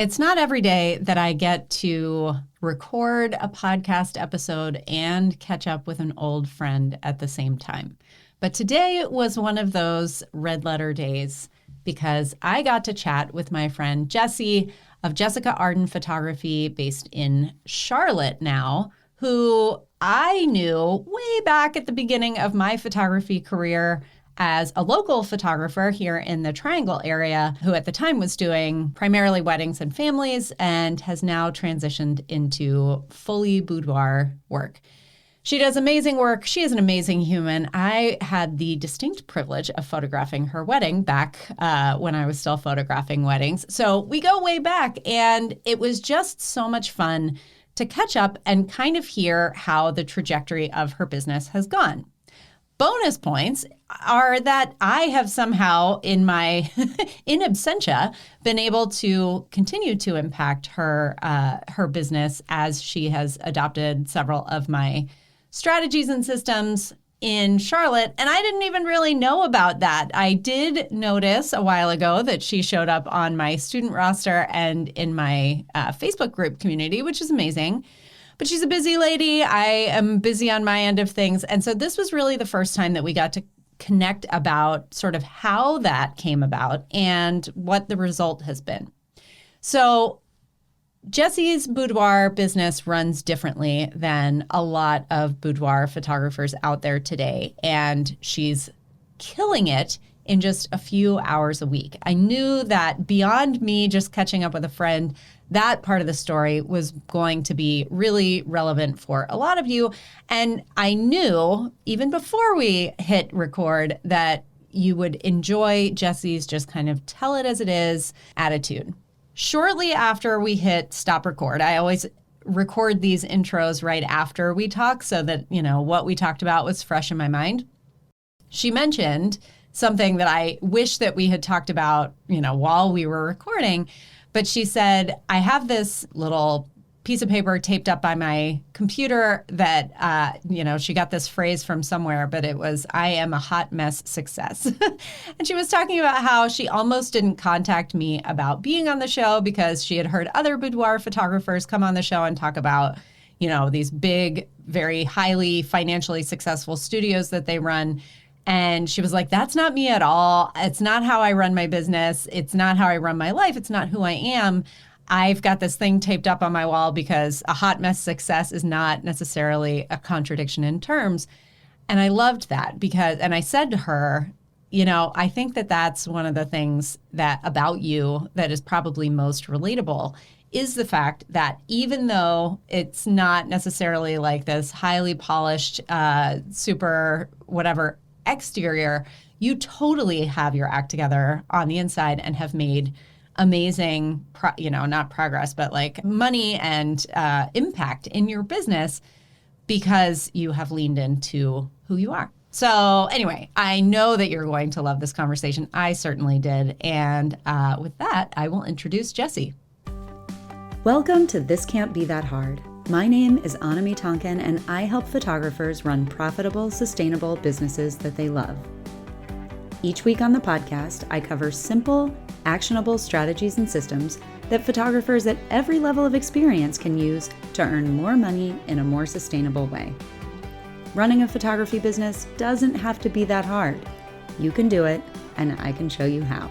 It's not every day that I get to record a podcast episode and catch up with an old friend at the same time. But today was one of those red letter days because I got to chat with my friend Jessie of Jessica Arden Photography based in Charlotte now, who I knew way back at the beginning of my photography career as a local photographer here in the Triangle area, who at the time was doing primarily weddings and families and has now transitioned into fully boudoir work. She does amazing work. She is an amazing human. I had the distinct privilege of photographing her wedding back when I was still photographing weddings. So we go way back, and it was just so much fun to catch up and kind of hear how the trajectory of her business has gone. Bonus points are that I have somehow in my in absentia been able to continue to impact her business as she has adopted several of my strategies and systems in Charlotte. And I didn't even really know about that. I did notice a while ago that she showed up on my student roster and in my Facebook group community, which is amazing. But she's a busy lady. I am busy on my end of things. And so this was really the first time that we got to connect about sort of how that came about and what the result has been. So Jessie's boudoir business runs differently than a lot of boudoir photographers out there today. And she's killing it in just a few hours a week. I knew that beyond me just catching up with a friend, that part of the story was going to be really relevant for a lot of you. And I knew even before we hit record that you would enjoy Jessie's just kind of tell it as it is attitude. Shortly after we hit stop record, I always record these intros right after we talk so that, you know, what we talked about was fresh in my mind. She mentioned something that I wish that we had talked about, you know, while we were recording. But she said, I have this little piece of paper taped up by my computer that, she got this phrase from somewhere, but it was, I am a hot mess success. And she was talking about how she almost didn't contact me about being on the show because she had heard other boudoir photographers come on the show and talk about, you know, these big, very highly financially successful studios that they run. And she was like, that's not me at all. It's not how I run my business. It's not how I run my life. It's not who I am. I've got this thing taped up on my wall because a hot mess success is not necessarily a contradiction in terms. And I loved that and I said to her, you know, I think that that's one of the things that about you that is probably most relatable is the fact that even though it's not necessarily like this highly polished, super whatever exterior, you totally have your act together on the inside and have made amazing, not progress, but like money and impact in your business because you have leaned into who you are. So anyway, I know that you're going to love this conversation. I certainly did. And with that, I will introduce Jessie. Welcome to This Can't Be That Hard. My name is Anami Tonkin, and I help photographers run profitable, sustainable businesses that they love. Each week on the podcast, I cover simple, actionable strategies and systems that photographers at every level of experience can use to earn more money in a more sustainable way. Running a photography business doesn't have to be that hard. You can do it, and I can show you how.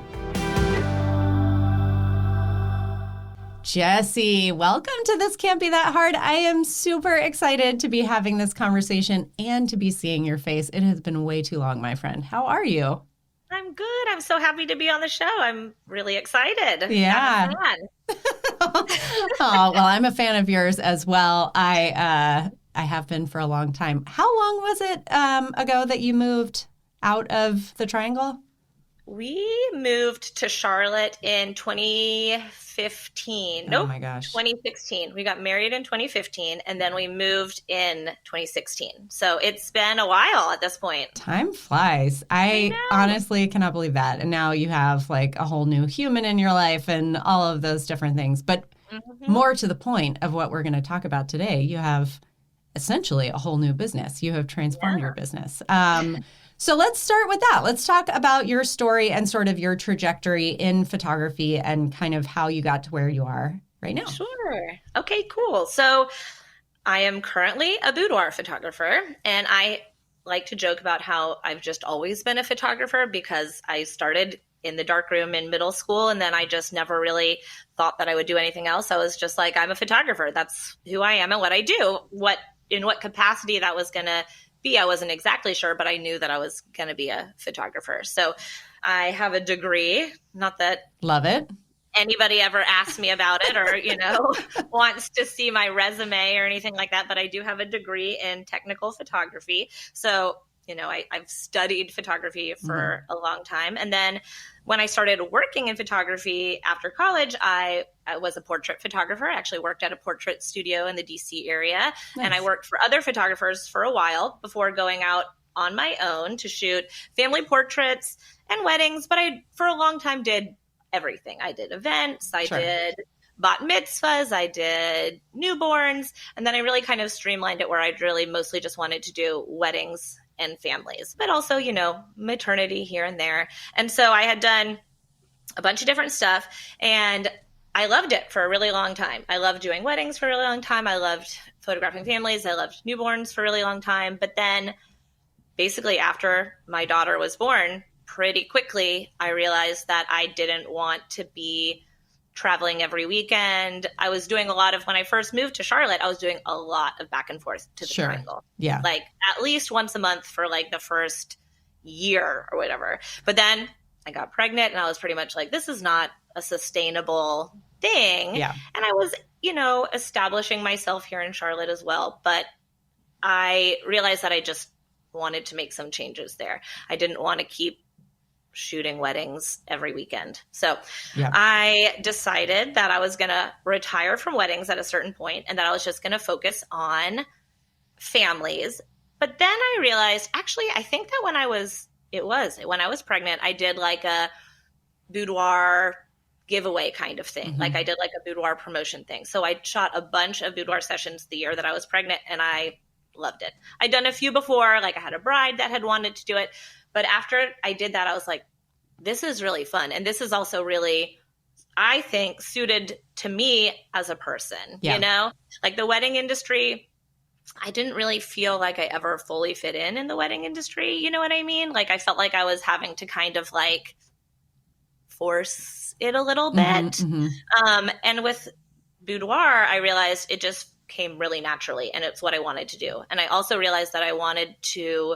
Jessie, welcome to This Can't Be That Hard. I am super excited to be having this conversation and to be seeing your face. It has been way too long, my friend. How are you? I'm good. I'm so happy to be on the show. I'm really excited. Yeah. Oh, well, I'm a fan of yours as well. I have been for a long time. How long was it ago that you moved out of the Triangle? We moved to Charlotte in 2015. Oh my gosh. 2016. We got married in 2015 and then we moved in 2016. So it's been a while at this point. Time flies. I honestly cannot believe that. And now you have like a whole new human in your life and all of those different things. But more to the point of what we're going to talk about today, you have essentially a whole new business. You have transformed your business. So let's start with that. Let's talk about your story and sort of your trajectory in photography and kind of how you got to where you are right now. Sure. Okay, cool. So I am currently a boudoir photographer, and I like to joke about how I've just always been a photographer because I started in the darkroom in middle school, and then I just never really thought that I would do anything else. I was just like, I'm a photographer. That's who I am and what I do. In what capacity that was going to be, I wasn't exactly sure, but I knew that I was going to be a photographer. So I have a degree, not that Love it. anybody ever asks me about it or, wants to see my resume or anything like that, but I do have a degree in technical photography. So, I've studied photography for a long time. And then when I started working in photography after college, I was a portrait photographer. I actually worked at a portrait studio in the DC area. Nice. And I worked for other photographers for a while before going out on my own to shoot family portraits and weddings. But I, for a long time, did everything. I did events. I did bat mitzvahs. I did newborns. And then I really kind of streamlined it where I really mostly just wanted to do weddings and families, but also, maternity here and there. And so I had done a bunch of different stuff and I loved it for a really long time. I loved doing weddings for a really long time. I loved photographing families. I loved newborns for a really long time. But then basically after my daughter was born, pretty quickly, I realized that I didn't want to be traveling every weekend. I was doing a lot of, when I first moved to Charlotte, I was doing a lot of back and forth to the Triangle. Yeah. Like at least once a month for like the first year or whatever. But then I got pregnant and I was pretty much like, this is not a sustainable thing. Yeah. And I was, establishing myself here in Charlotte as well. But I realized that I just wanted to make some changes there. I didn't want to keep shooting weddings every weekend. So I decided that I was going to retire from weddings at a certain point and that I was just going to focus on families. But then I realized, actually, I think that when I was pregnant, I did like a boudoir giveaway kind of thing. Like I did like a boudoir promotion thing. So I shot a bunch of boudoir sessions the year that I was pregnant and I loved it. I'd done a few before, like I had a bride that had wanted to do it. But after I did that, I was like, this is really fun. And this is also really, I think, suited to me as a person, like the wedding industry. I didn't really feel like I ever fully fit in the wedding industry. You know what I mean? Like I felt like I was having to kind of like force it a little bit. And with boudoir, I realized it just came really naturally and it's what I wanted to do. And I also realized that I wanted to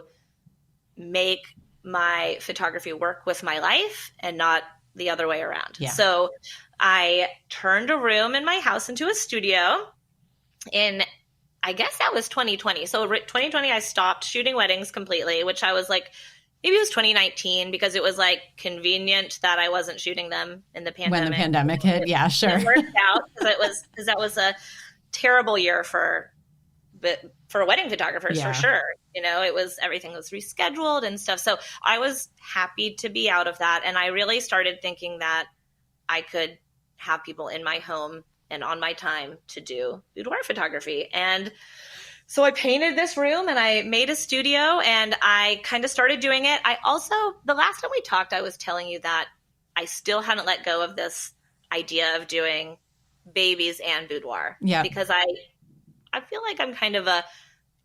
make my photography work with my life and not the other way around. Yeah. So I turned a room in my house into a studio I guess that was 2020. So 2020, I stopped shooting weddings completely, which I was like, maybe it was 2019 because it was like convenient that I wasn't shooting them in the pandemic. When the pandemic hit. Yeah, sure. It worked out because that was a terrible year for wedding photographers for sure. Everything was rescheduled and stuff. So I was happy to be out of that. And I really started thinking that I could have people in my home and on my time to do boudoir photography. And so I painted this room and I made a studio and I kind of started doing it. I also, the last time we talked, I was telling you that I still hadn't let go of this idea of doing babies and boudoir. Yeah. Because I feel like I'm kind of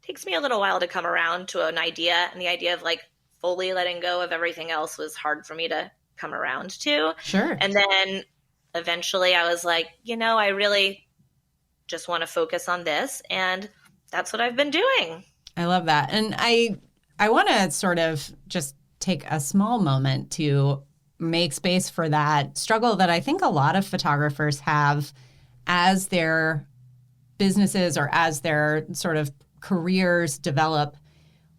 takes me a little while to come around to an idea, and the idea of like fully letting go of everything else was hard for me to come around to. Sure. And then eventually I was like, I really just want to focus on this, and that's what I've been doing. I love that. And I want to sort of just take a small moment to make space for that struggle that I think a lot of photographers have as their businesses or as their sort of careers develop.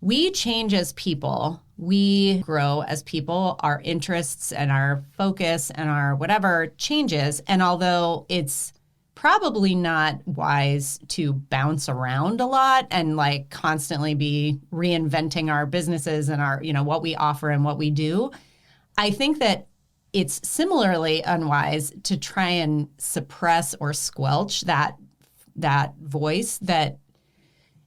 We change as people. We grow as people. Our interests and our focus and our whatever changes. And although it's probably not wise to bounce around a lot and like constantly be reinventing our businesses and our, what we offer and what we do, I think that it's similarly unwise to try and suppress or squelch that voice that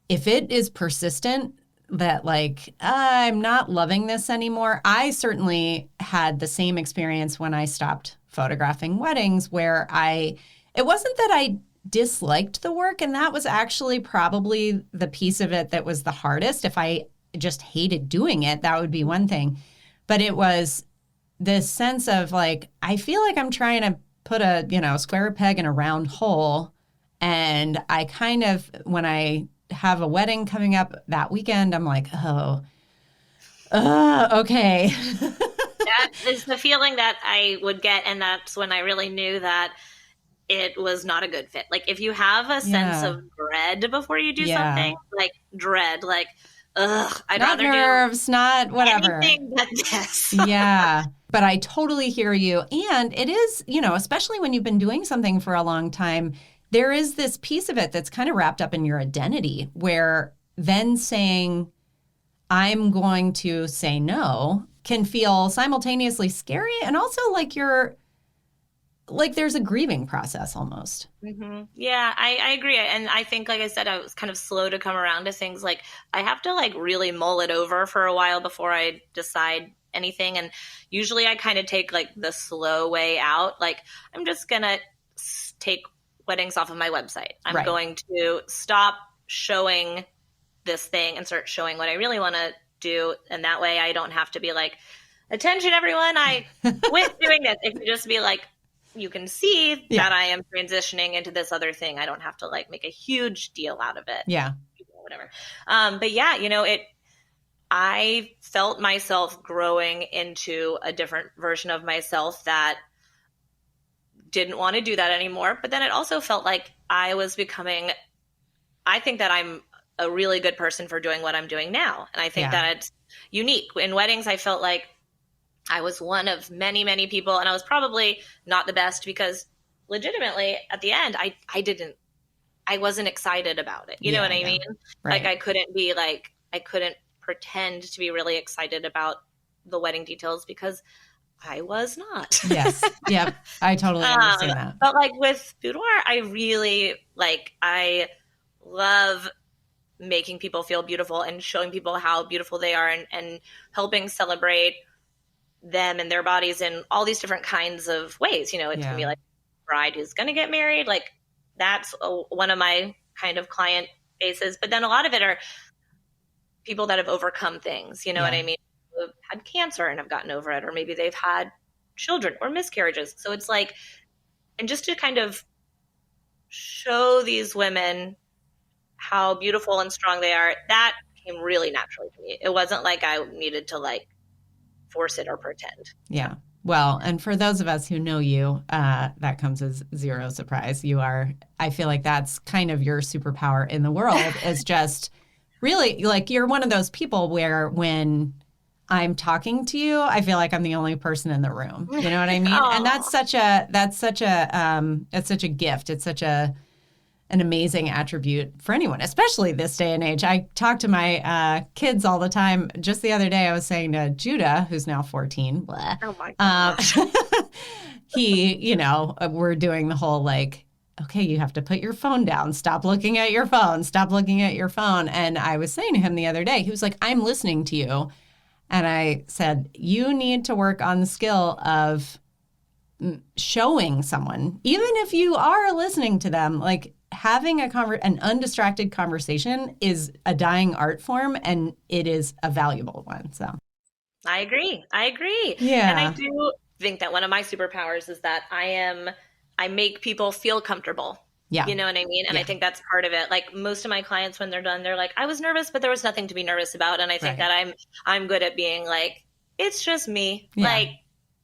if it is persistent that like, I'm not loving this anymore. I certainly had the same experience when I stopped photographing weddings where it wasn't that I disliked the work, and that was actually probably the piece of it that was the hardest. If I just hated doing it, that would be one thing. But it was this sense of like, I feel like I'm trying to put a, square peg in a round hole. And I kind of, when I have a wedding coming up that weekend, I'm like, okay. That is the feeling that I would get. And that's when I really knew that it was not a good fit. Like if you have a sense of dread before you do something, like dread, like, I'd not rather nerves, not whatever. Anything but this. Yeah. But I totally hear you. And it is, especially when you've been doing something for a long time, there is this piece of it that's kind of wrapped up in your identity where then saying, I'm going to say no can feel simultaneously scary and also like there's a grieving process almost. Mm-hmm. Yeah, I agree. And I think, like I said, I was kind of slow to come around to things. Like I have to like really mull it over for a while before I decide anything. And usually I kind of take like the slow way out. Like I'm just going to take weddings off of my website. I'm going to stop showing this thing and start showing what I really want to do. And that way I don't have to be like, attention everyone, I quit doing this. It could just be like, you can see that I am transitioning into this other thing. I don't have to like make a huge deal out of it. Yeah. Whatever. But yeah, I felt myself growing into a different version of myself that didn't want to do that anymore. But then it also felt like I think that I'm a really good person for doing what I'm doing now. And I think that it's unique. In weddings, I felt like I was one of many, many people, and I was probably not the best because legitimately at the end, I wasn't excited about it. You know what I mean? Right. Like I couldn't pretend to be really excited about the wedding details because I was not. Yes. Yep. I totally understand that. But like with boudoir, I love making people feel beautiful and showing people how beautiful they are and helping celebrate them and their bodies in all these different kinds of ways. It can be like a bride who's going to get married. Like that's one of my kind of client bases. But then a lot of it are people that have overcome things, what I mean? Who have had cancer and have gotten over it, or maybe they've had children or miscarriages. So it's like, and just to kind of show these women how beautiful and strong they are, that came really naturally to me. It wasn't like I needed to like force it or pretend. Yeah. Well, and for those of us who know you, that comes as zero surprise. I feel like that's kind of your superpower in the world is just really like you're one of those people where when I'm talking to you, I feel like I'm the only person in the room. You know what I mean? And it's such a gift. It's such an amazing attribute for anyone, especially this day and age. I talk to my kids all the time. Just the other day, I was saying to Judah, who's now 14, blah, oh my gosh. we're doing the whole like, okay, you have to put your phone down. Stop looking at your phone. Stop looking at your phone. And I was saying to him the other day, he was like, I'm listening to you. And I said, you need to work on the skill of showing someone, even if you are listening to them, like having an undistracted conversation is a dying art form, and it is a valuable one. So I agree. Yeah. And I do think that one of my superpowers is that I make people feel comfortable. Yeah. You know what I mean? And I think that's part of it. Like most of my clients, when they're done, they're like, I was nervous, but there was nothing to be nervous about. And I think that I'm good at being like, it's just me. Yeah. Like,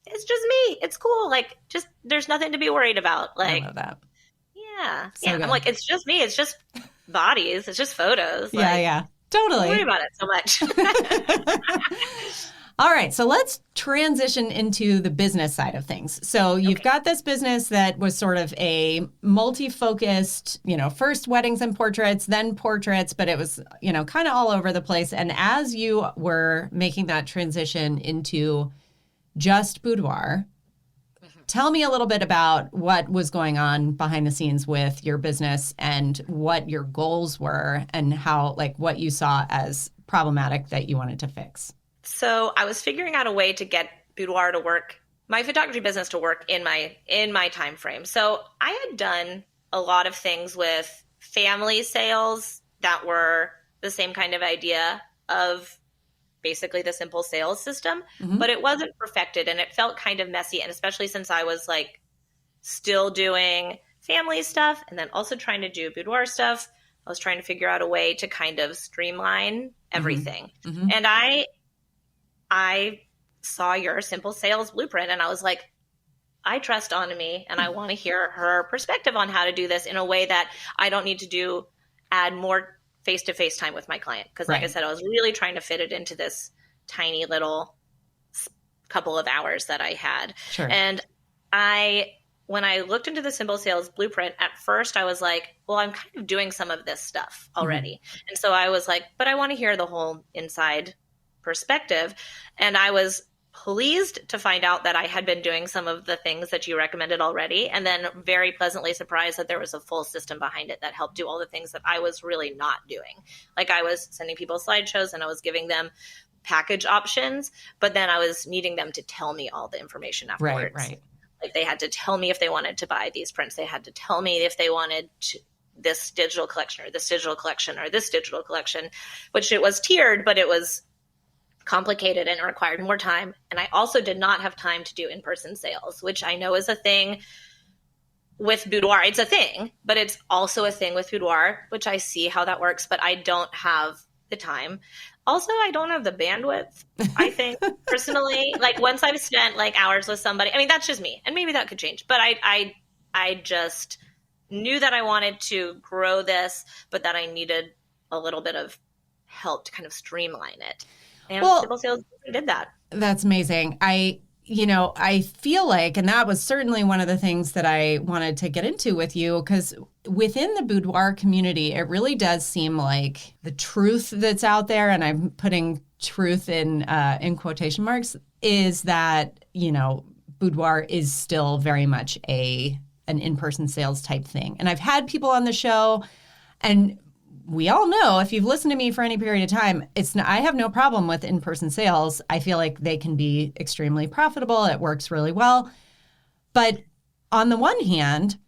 it's just me. It's cool. Like, just, there's nothing to be worried about. Like, I love that. Yeah. So good. I'm like, it's just me. It's just bodies. It's just photos. Yeah. Totally. Don't worry about it so much. All right, so let's transition into the business side of things. So you've got this business that was sort of a multi-focused, first weddings and portraits, then portraits, but it was, kind of all over the place. And as you were making that transition into just boudoir, tell me a little bit about what was going on behind the scenes with your business and what your goals were and how, like, what you saw as problematic that you wanted to fix? So I was figuring out a way to get boudoir to work, my photography business to work in my time frame. So I had done a lot of things with family sales that were the same kind of idea of basically the simple sales system, but it wasn't perfected and it felt kind of messy. And especially since I was like still doing family stuff and then also trying to do boudoir stuff, I was trying to figure out a way to kind of streamline everything. And I saw your simple sales blueprint and I was like, I trust Anami and I want to hear her perspective on how to do this in a way that I don't need to add more face-to-face time with my client. Because like I said, I was really trying to fit it into this tiny little couple of hours that I had. Sure. And when I looked into the simple sales blueprint, at first I was like, well, I'm kind of doing some of this stuff already. And so I was like, but I want to hear the whole inside perspective. And I was pleased to find out that I had been doing some of the things that you recommended already, and then very pleasantly surprised that there was a full system behind it that helped do all the things that I was really not doing. Like I was sending people slideshows and I was giving them package options, but then I was needing them to tell me all the information afterwards. Right. Like they had to tell me if they wanted to buy these prints. They had to tell me if they wanted this digital collection or this digital collection or this digital collection, which it was tiered, but it was complicated and it required more time. And I also did not have time to do in-person sales, which I know is a thing with boudoir. It's a thing, but it's also a thing with boudoir, which I see how that works, but I don't have the time. Also, I don't have the bandwidth, I think, personally. Like once I've spent like hours with somebody, I mean, that's just me. And maybe that could change. But I just knew that I wanted to grow this, but that I needed a little bit of help to kind of streamline it. And simple sales did that. That's amazing. I feel like, and that was certainly one of the things that I wanted to get into with you, because within the boudoir community, it really does seem like the truth that's out there, and I'm putting truth in quotation marks, is that, boudoir is still very much an in-person sales type thing. And I've had people on the show, and we all know, if you've listened to me for any period of time, I have no problem with in-person sales. I feel like they can be extremely profitable. It works really well. But on the one hand,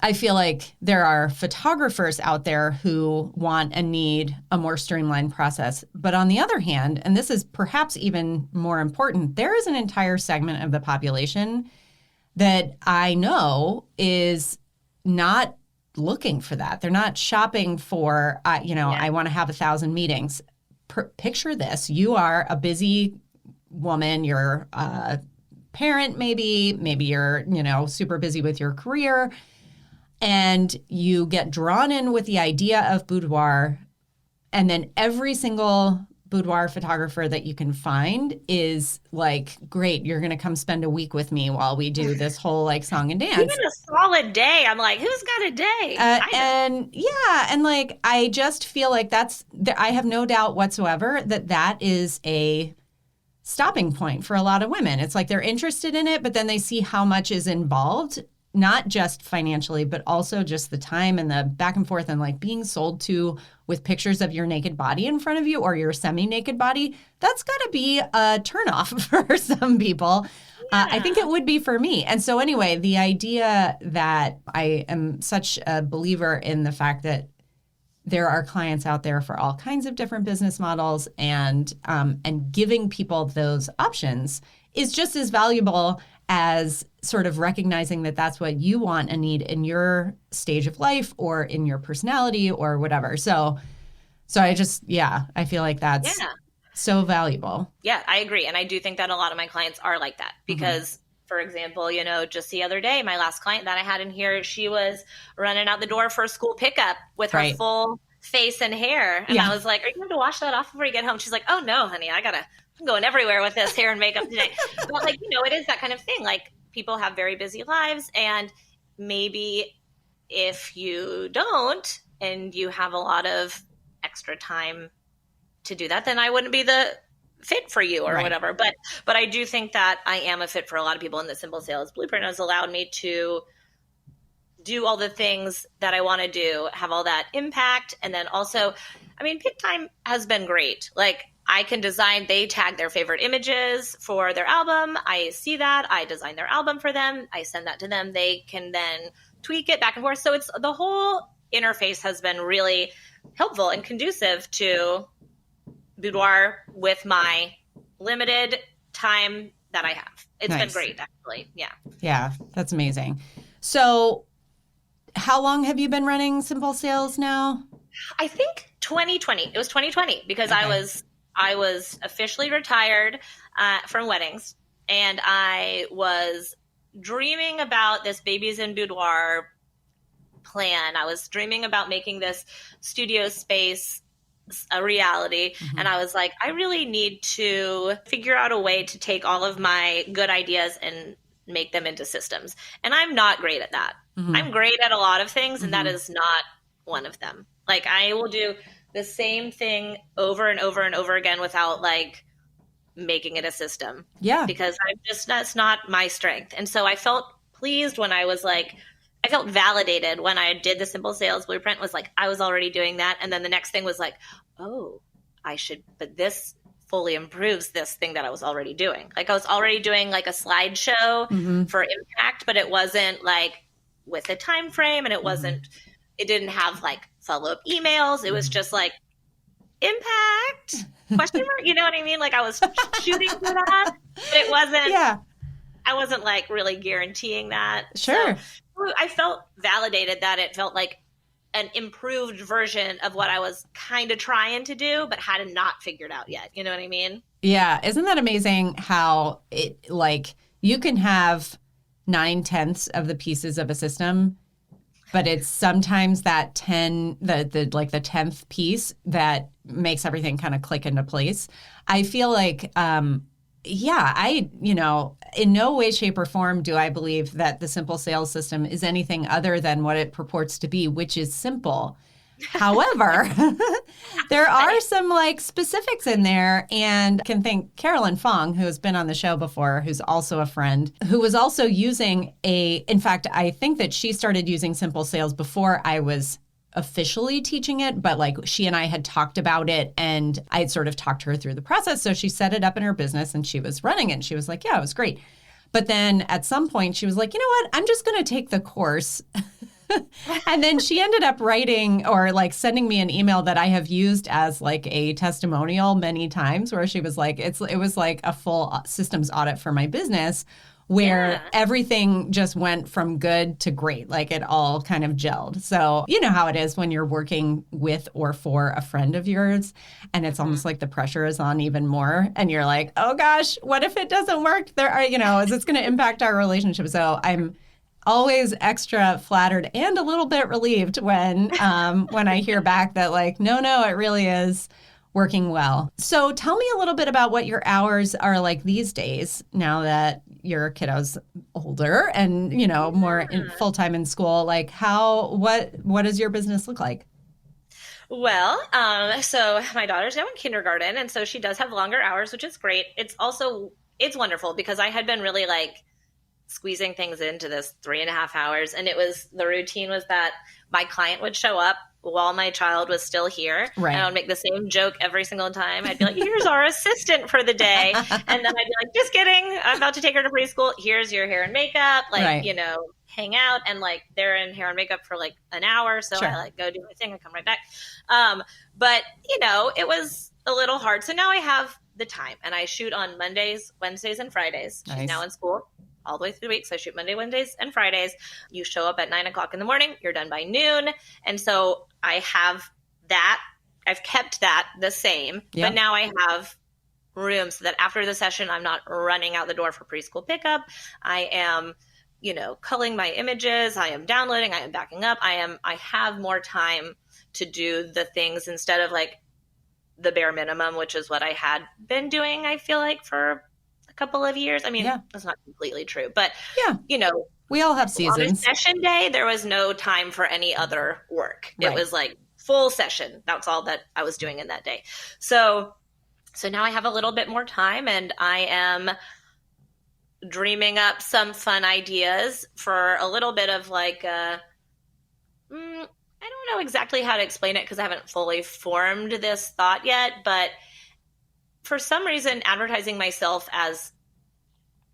I feel like there are photographers out there who want and need a more streamlined process. But on the other hand, and this is perhaps even more important, there is an entire segment of the population that I know is not looking for that. They're not shopping for, I want to have 1,000 meetings. Picture this. You are a busy woman. You're a parent, maybe you're, super busy with your career, and you get drawn in with the idea of boudoir. And then every single boudoir photographer that you can find is like, great, you're going to come spend a week with me while we do this whole like song and dance. Even a solid day. I'm like, who's got a day? And like, I just feel like I have no doubt whatsoever that is a stopping point for a lot of women. It's like they're interested in it, but then they see how much is involved, not just financially, but also just the time and the back and forth and like being sold to with pictures of your naked body in front of you or your semi-naked body. That's got to be a turnoff for some people. Yeah. I think it would be for me. And so anyway, the idea that I am such a believer in the fact that there are clients out there for all kinds of different business models, and giving people those options is just as valuable as sort of recognizing that that's what you want and need in your stage of life or in your personality or whatever. So I just, I feel like that's so valuable. Yeah, I agree. And I do think that a lot of my clients are like that because, for example, just the other day, my last client that I had in here, she was running out the door for a school pickup with her full face and hair. And I was like, are you going to wash that off before you get home? She's like, oh no, honey, I'm going everywhere with this hair and makeup today. But like, it is that kind of thing. Like people have very busy lives, and maybe if you don't and you have a lot of extra time to do that, then I wouldn't be the fit for you or whatever. But I do think that I am a fit for a lot of people, and the Simple Sales Blueprint has allowed me to do all the things that I want to do, have all that impact. And then also I mean, pick time has been great. Like I can design, they tag their favorite images for their album. I see that. I design their album for them. I send that to them. They can then tweak it back and forth. So it's the whole interface has been really helpful and conducive to boudoir with my limited time that I have. It's been great, actually. Yeah. Yeah, that's amazing. So how long have you been running Simple Sales now? I think 2020. It was 2020 because I was officially retired from weddings, and I was dreaming about this Babies in Boudoir plan. I was dreaming about making this studio space a reality. Mm-hmm. And I was like, I really need to figure out a way to take all of my good ideas and make them into systems. And I'm not great at that. Mm-hmm. I'm great at a lot of things, and that is not one of them. Like I will do the same thing over and over and over again without like making it a system. Yeah. Because that's not my strength. And so I felt pleased when I was like, I felt validated when I did the Simple Sales Blueprint, was like, I was already doing that. And then the next thing was like, oh, but this fully improves this thing that I was already doing. Like I was already doing like a slideshow for impact, but it wasn't like with a time frame, and it didn't have like follow-up emails. It was just like impact question mark. You know what I mean? Like I was shooting for that, but it wasn't, I wasn't like really guaranteeing that. Sure. So I felt validated that it felt like an improved version of what I was kind of trying to do, but had not figured out yet. You know what I mean? Yeah. Isn't that amazing how it like you can have 9/10 of the pieces of a system, but it's sometimes that 10th piece that makes everything kind of click into place. I feel like, in no way, shape, or form do I believe that the Simple Sales System is anything other than what it purports to be, which is simple. However, there are some like specifics in there, and I can thank Carolyn Fong, who has been on the show before, who's also a friend, who was also using in fact, I think that she started using Simple Sales before I was officially teaching it, but like she and I had talked about it, and I had sort of talked her through the process. So she set it up in her business and she was running it, and she was like, yeah, it was great. But then at some point she was like, you know what, I'm just going to take the course. And then she ended up writing or like sending me an email that I have used as like a testimonial many times, where she was like, it was like a full systems audit for my business, where everything just went from good to great. Like it all kind of gelled. So you know how it is when you're working with or for a friend of yours, and it's almost like the pressure is on even more. And you're like, oh gosh, what if it doesn't work? Is it's going to impact our relationship? So I'm always extra flattered and a little bit relieved when I hear back that like, no, it really is working well. So tell me a little bit about what your hours are like these days, now that your kiddo's older and, more full-time in school. Like what does your business look like? Well, so my daughter's now in kindergarten, and so she does have longer hours, which is great. It's wonderful because I had been really like squeezing things into this 3.5 hours. And the routine was that my client would show up while my child was still here. Right. And I would make the same joke every single time. I'd be like, here's our assistant for the day. And then I'd be like, just kidding. I'm about to take her to preschool. Here's your hair and makeup. Hang out. And like, they're in hair and makeup for like an hour. So I like go do my thing and come right back. But it was a little hard. So now I have the time, and I shoot on Mondays, Wednesdays, and Fridays. Nice. She's now in school all the way through the week. So I shoot Monday, Wednesdays, and Fridays. You show up at 9:00 in the morning, you're done by noon. And so I have that. I've kept that the same, but now I have room so that after the session, I'm not running out the door for preschool pickup. I am, culling my images. I am downloading. I am backing up. I have more time to do the things instead of like the bare minimum, which is what I had been doing, I feel like, for couple of years. I mean, that's not completely true, but we all have seasons. On session day, there was no time for any other work. Right. It was like full session. That's all that I was doing in that day. So now I have a little bit more time, and I am dreaming up some fun ideas for a little bit of like I don't know exactly how to explain it because I haven't fully formed this thought yet, but for some reason, advertising myself as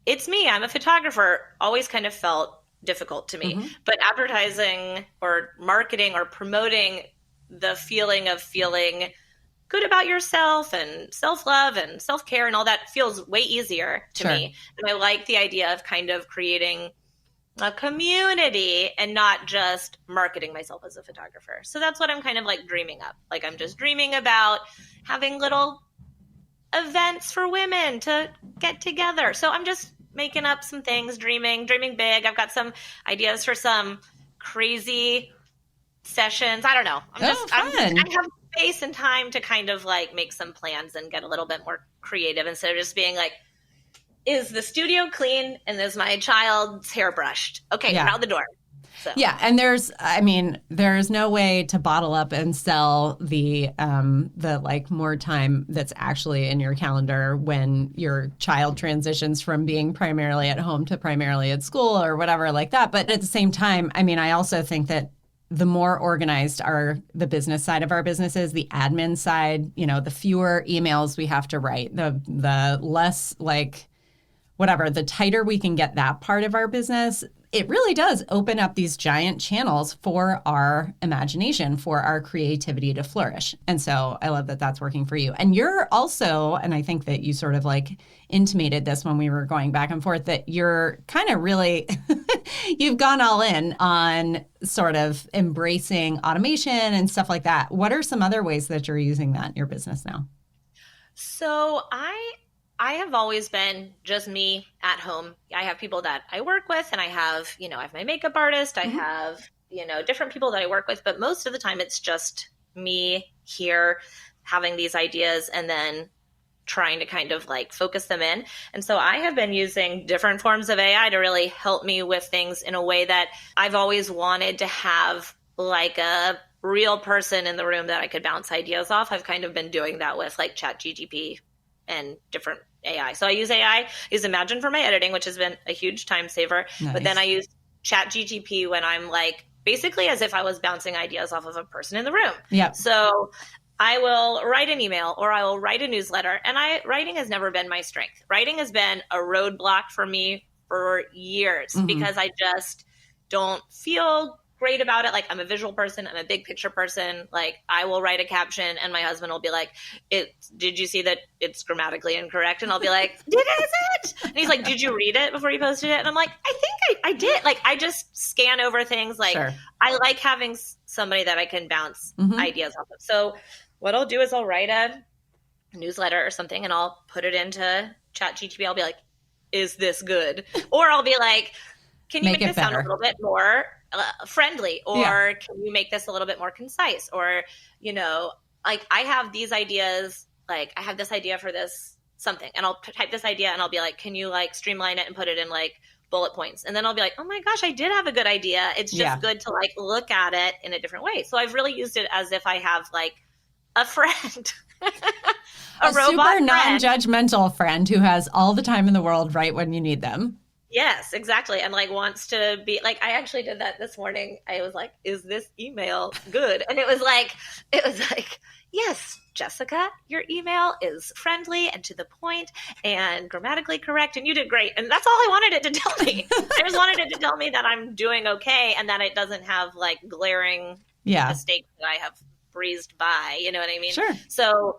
it's me, I'm a photographer, always kind of felt difficult to me. But advertising or marketing or promoting the feeling of feeling good about yourself and self-love and self-care and all that feels way easier to me. And I like the idea of kind of creating a community and not just marketing myself as a photographer. So that's what I'm kind of like dreaming up. Like I'm just dreaming about having little events for women to get together. So I'm just making up some things, dreaming big. I've got some ideas for some crazy sessions. I don't know. I have space and time to kind of like make some plans and get a little bit more creative instead of just being like, is the studio clean and is my child's hair brushed? Okay, out the door. So. Yeah, and there's no way to bottle up and sell the like more time that's actually in your calendar when your child transitions from being primarily at home to primarily at school or whatever like that. But at the same time, I mean, I also think that the more organized the business side of our business is, the admin side, the fewer emails we have to write, the less like whatever, the tighter we can get that part of our business, it really does open up these giant channels for our imagination, for our creativity to flourish. And so I love that that's working for you. And you're also, and I think that you sort of like intimated this when we were going back and forth, that you're kind of really, you've gone all in on sort of embracing automation and stuff like that. What are some other ways that you're using that in your business now? So I have always been just me at home. I have people that I work with and I have my makeup artist. I have, different people that I work with, but most of the time it's just me here having these ideas and then trying to kind of like focus them in. And so I have been using different forms of AI to really help me with things in a way that I've always wanted to have like a real person in the room that I could bounce ideas off. I've kind of been doing that with like ChatGPT and different AI. So I use Imagine for my editing, which has been a huge time saver. Nice. But then I use ChatGPT when I'm like, basically as if I was bouncing ideas off of a person in the room. Yeah. So I will write an email or I will write a newsletter. And writing has never been my strength. Writing has been a roadblock for me for years because I just don't feel great about it. Like I'm a visual person. I'm a big picture person. Like I will write a caption and my husband will be like, did you see that it's grammatically incorrect? And I'll be like, is it? And he's like, did you read it before you posted it? And I'm like, I think I did. Like I just scan over things. Like sure. I like having somebody that I can bounce ideas off of. So what I'll do is I'll write a newsletter or something and I'll put it into ChatGPT. I'll be like, is this good? Or I'll be like, can you make this sound a little bit more friendly, or can you make this a little bit more concise? Or, like I have these ideas, like I have this idea for this something and I'll type this idea and I'll be like, can you like streamline it and put it in like bullet points? And then I'll be like, oh my gosh, I did have a good idea. It's just good to like look at it in a different way. So I've really used it as if I have like a friend, a robot super non-judgmental friend who has all the time in the world right when you need them. Yes, exactly. And like wants to be like, I actually did that this morning. I was like, is this email good? And it was like, yes, Jessica, your email is friendly and to the point and grammatically correct. And you did great. And that's all I wanted it to tell me. I just wanted it to tell me that I'm doing okay and that it doesn't have like glaring mistakes that I have breezed by. You know what I mean? Sure. So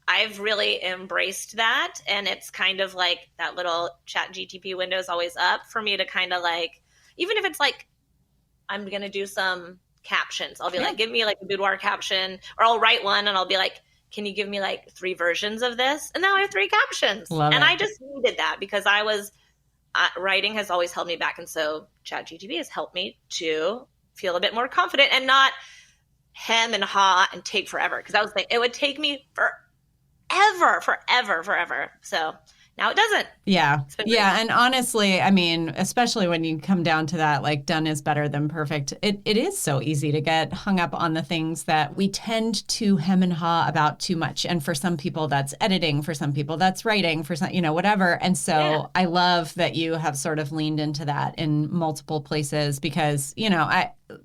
I've really embraced that. And it's kind of like that little ChatGPT window is always up for me to kind of like, even if it's like, I'm going to do some captions. I'll be like, give me like a boudoir caption, or I'll write one and I'll be like, can you give me like 3 versions of this? And now I have 3 captions. Love and it. I just needed that because writing has always held me back. And so ChatGPT has helped me to feel a bit more confident and not hem and haw and take forever. Because I was like, it would take me forever. So now it doesn't. Yeah. Yeah. And honestly, I mean, especially when you come down to that, like done is better than perfect. It is so easy to get hung up on the things that we tend to hem and haw about too much. And for some people that's editing, for some people that's writing, for some, whatever. And so I love that you have sort of leaned into that in multiple places because,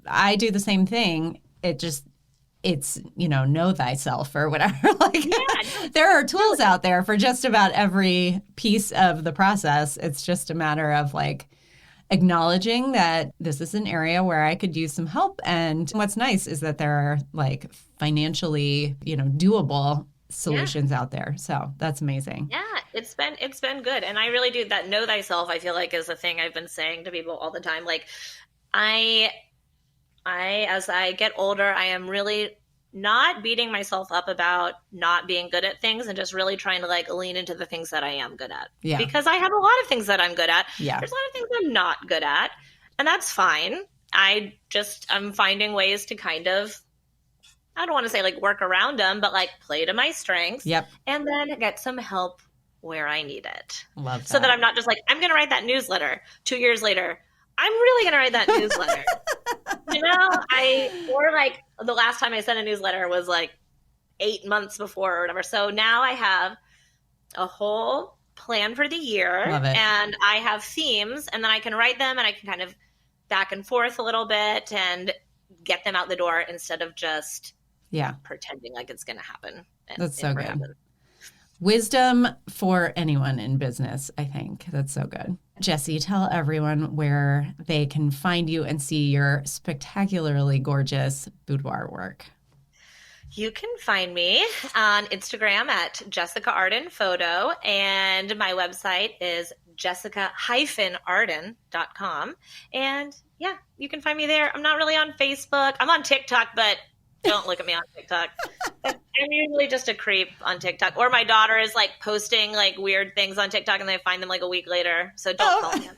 I do the same thing. It's, know thyself or whatever. Like, there are tools out there for just about every piece of the process. It's just a matter of like acknowledging that this is an area where I could use some help. And what's nice is that there are like financially, doable solutions out there. So that's amazing. Yeah, it's been good. And I really do that. Know thyself, I feel like, is a thing I've been saying to people all the time. Like, I as I get older, I am really not beating myself up about not being good at things and just really trying to like lean into the things that I am good at. Yeah. Because I have a lot of things that I'm good at. Yeah. There's a lot of things I'm not good at, and that's fine. I'm finding ways to kind of, I don't want to say like work around them, but like play to my strengths. Yep. And then get some help where I need it. Love that. So that I'm not just like, I'm going to write that newsletter. 2 years later, I'm really going to write that newsletter. Or like the last time I sent a newsletter was like 8 months before or whatever. So now I have a whole plan for the year. Love it. And I have themes, and then I can write them and I can kind of back and forth a little bit and get them out the door instead of just pretending like it's going to happen. That's so good. Wisdom for anyone in business, I think. That's so good. Jessie, tell everyone where they can find you and see your spectacularly gorgeous boudoir work. You can find me on Instagram at Jessica Arden Photo, and my website is jessica-arden.com. And yeah, you can find me there. I'm not really on Facebook. I'm on TikTok, but don't look at me on TikTok. I'm usually just a creep on TikTok. Or my daughter is like posting like weird things on TikTok and I find them like a week later. So don't call me.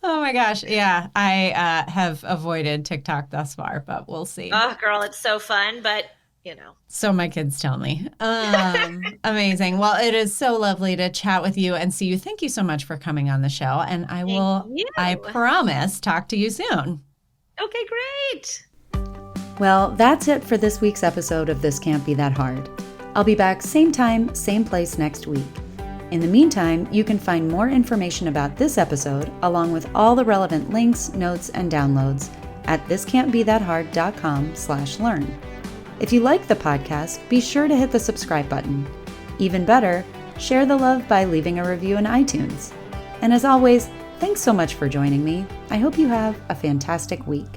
Oh my gosh. Yeah. I have avoided TikTok thus far, but we'll see. Oh, girl, it's so fun, but So my kids tell me. Amazing. Well, it is so lovely to chat with you and see you. Thank you so much for coming on the show. And I promise, talk to you soon. Okay, great. Well, that's it for this week's episode of This Can't Be That Hard. I'll be back same time, same place next week. In the meantime, you can find more information about this episode, along with all the relevant links, notes, and downloads at thiscan'tbethathard.com/learn. If you like the podcast, be sure to hit the subscribe button. Even better, share the love by leaving a review in iTunes. And as always, thanks so much for joining me. I hope you have a fantastic week.